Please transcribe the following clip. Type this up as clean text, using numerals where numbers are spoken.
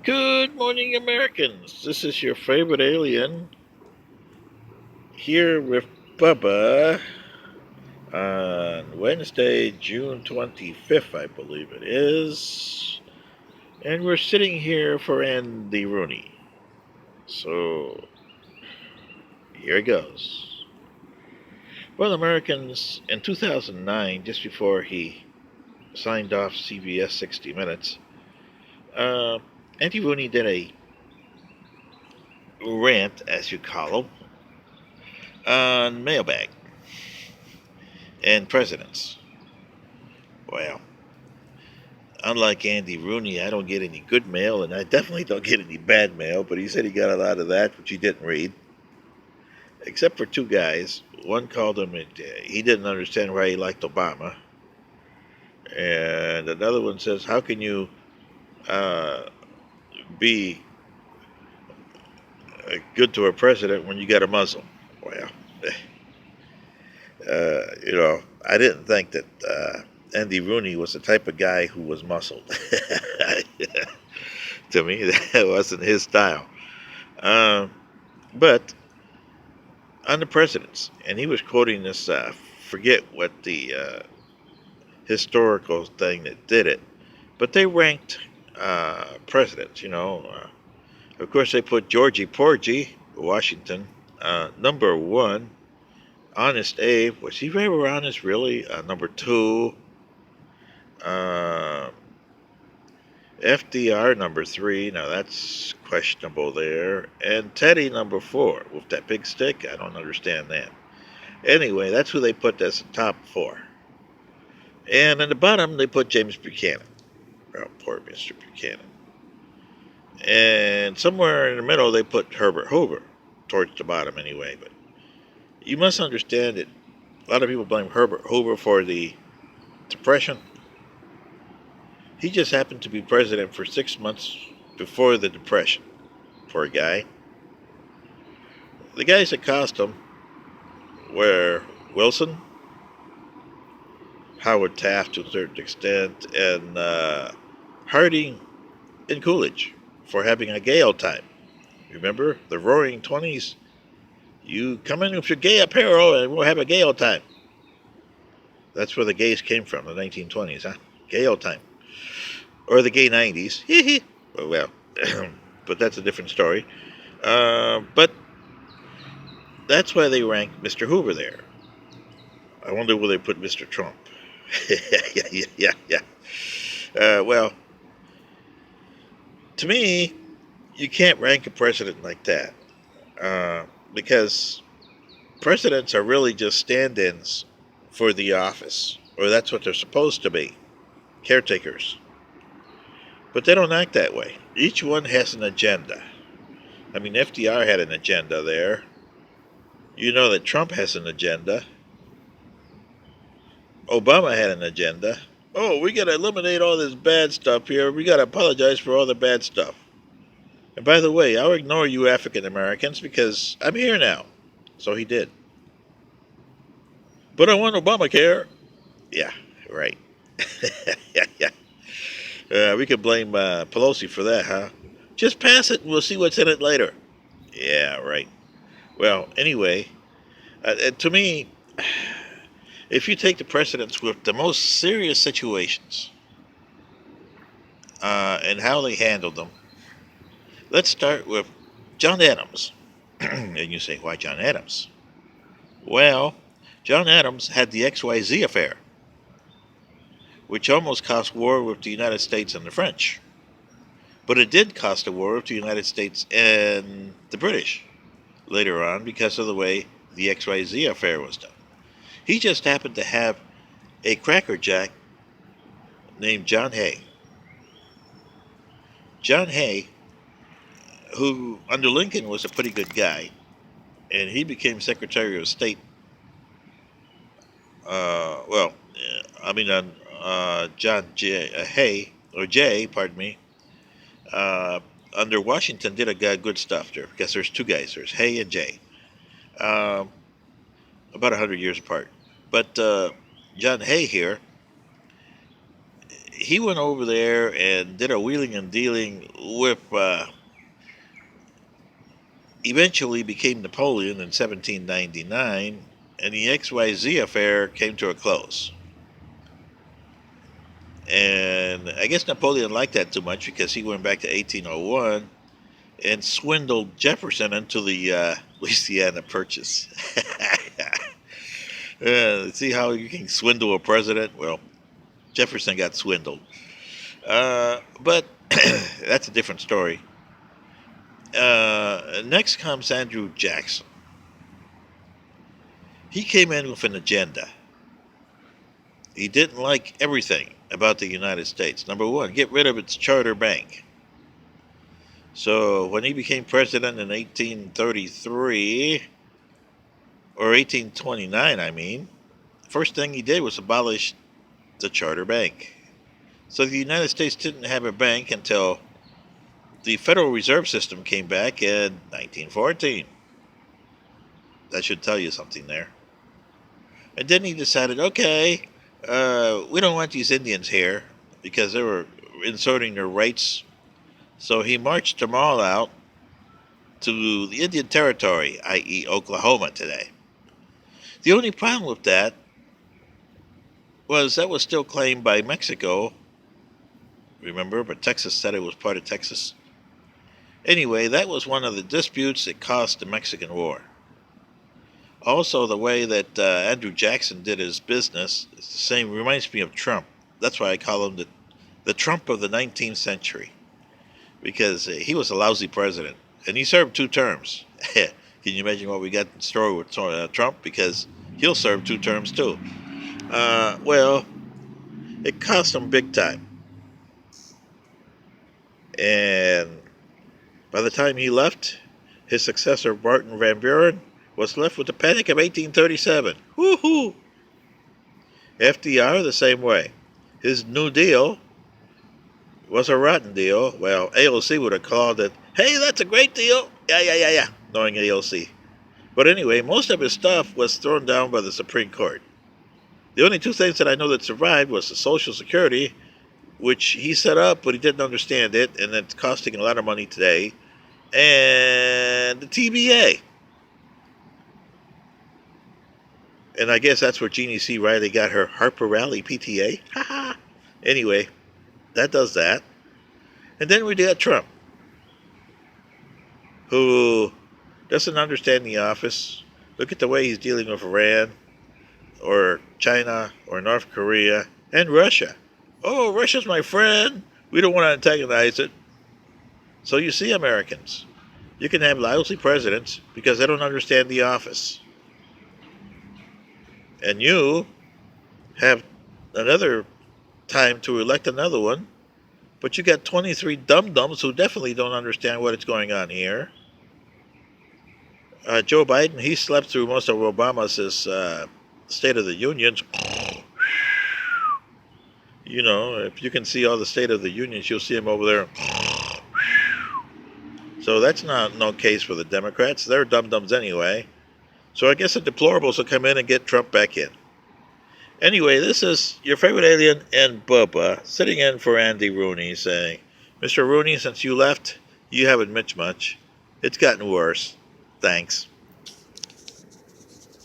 Good morning, Americans. This is your favorite alien here with Bubba on Wednesday, June 25th, I believe it is. And we're sitting here for Andy Rooney. So here it goes. Well, Americans, in 2009, just before he signed off CBS 60 Minutes, uh, Andy Rooney did a rant, as you call them, on mailbag and presidents. Well, unlike Andy Rooney, I don't get any good mail, and I definitely don't get any bad mail, but he said he got a lot of that, which he didn't read, except for two guys. One called him, he didn't understand why he liked Obama, and another one says, how can you uh, be good to a president when you got a Muslim? Well, I didn't think that Andy Rooney was the type of guy who was muscled. To me, that wasn't his style. Um, but on the presidents, and he was quoting this, forget what the historical thing that did it, but they ranked presidents, of course, they put Georgie Porgy, Washington, number one. Honest Abe, was he very honest, really? Number two. Uh, FDR, number three. Now, that's questionable there. And Teddy, number four, with that big stick. I don't understand that. Anyway, that's who they put as the top four. And in the bottom, they put James Buchanan. Oh, poor Mr. Buchanan. And somewhere in the middle, they put Herbert Hoover, towards the bottom anyway. But you must understand that a lot of people blame Herbert Hoover for the Depression. He just happened to be president for 6 months before the Depression. Poor guy. The guys that cost him were Wilson, Howard Taft to a certain extent, and Harding and Coolidge for having a gay old time. Remember the Roaring '20s? You come in with your gay apparel and we'll have a gay old time. That's where the gays came from, the 1920s, huh? Gay old time. Or the gay '90s. Well, but that's a different story. But that's why they ranked Mr. Hoover there. I wonder where they put Mr. Trump. Yeah. Well, to me, you can't rank a president like that because presidents are really just stand-ins for the office, or that's what they're supposed to be, caretakers. But they don't act that way. Each one has an agenda. I mean, FDR had an agenda there. You know that Trump has an agenda. Obama had an agenda. Oh, we got to eliminate all this bad stuff here. We got to apologize for all the bad stuff. And by the way, I'll ignore you African Americans because I'm here now. So he did. But I want Obamacare. Yeah, right. Yeah. We could blame Pelosi for that, huh? Just pass it and we'll see what's in it later. Yeah, right. Well, anyway, to me, if you take the precedents with the most serious situations and how they handled them, let's start with John Adams. And you say, why John Adams? Well, John Adams had the XYZ affair, which almost cost war with the United States and the French. But it did cost a war with the United States and the British later on because of the way the XYZ affair was done. He just happened to have a crackerjack named John Hay. John Hay, who under Lincoln was a pretty good guy, and he became Secretary of State. John Hay, or Jay, pardon me, under Washington did a good stuff there because there's two guys. There's Hay and Jay, um, about 100 years apart. But John Hay here, he went over there and did a wheeling and dealing with, eventually became Napoleon in 1799, and the XYZ affair came to a close. And I guess Napoleon liked that too much because he went back to 1801 and swindled Jefferson into the Louisiana Purchase. See how you can swindle a president? Well, Jefferson got swindled. But that's a different story. Next comes Andrew Jackson. He came in with an agenda. He didn't like everything about the United States. Number one, get rid of its charter bank. So when he became president in 1833, or 1829, I mean, first thing he did was abolish the charter bank. So the United States didn't have a bank until the Federal Reserve System came back in 1914. That should tell you something there. And then he decided, okay, we don't want these Indians here because they were inserting their rights. So he marched them all out to the Indian Territory, i.e. Oklahoma today. The only problem with that was still claimed by Mexico, remember, but Texas said it was part of Texas. Anyway, that was one of the disputes that caused the Mexican War. Also, the way that Andrew Jackson did his business is the same, reminds me of Trump. That's why I call him the Trump of the 19th century, because he was a lousy president, and he served 2 terms. Can you imagine what we got in store with Trump? Because he'll serve 2 terms too. Well, it cost him big time. And by the time he left, his successor, Martin Van Buren, was left with the Panic of 1837. Woohoo! FDR, the same way. His New Deal was a rotten deal. Well, AOC would have called it, hey, that's a great deal. Yeah, knowing AOC. But anyway, most of his stuff was thrown down by the Supreme Court. The only 2 things that I know that survived was the Social Security, which he set up, but he didn't understand it, and it's costing a lot of money today, and the TBA. And I guess that's where Jeannie C. Riley got her Harper Rally PTA. Anyway, that does that. And then we got Trump, who doesn't understand the office. Look at the way he's dealing with Iran, or China, or North Korea, and Russia. Oh, Russia's my friend. We don't want to antagonize it. So you see, Americans, you can have lousy presidents because they don't understand the office. And you have another time to elect another one, but you got 23 dum-dums who definitely don't understand what is going on here. Joe Biden, he slept through most of Obama's State of the Unions. You know, if you can see all the State of the Unions, you'll see him over there. So that's not no case for the Democrats. They're dum-dums anyway. So I guess the deplorables will come in and get Trump back in. Anyway, this is your favorite alien and Bubba sitting in for Andy Rooney saying, Mr. Rooney, since you left, you haven't missed much. It's gotten worse. Thanks.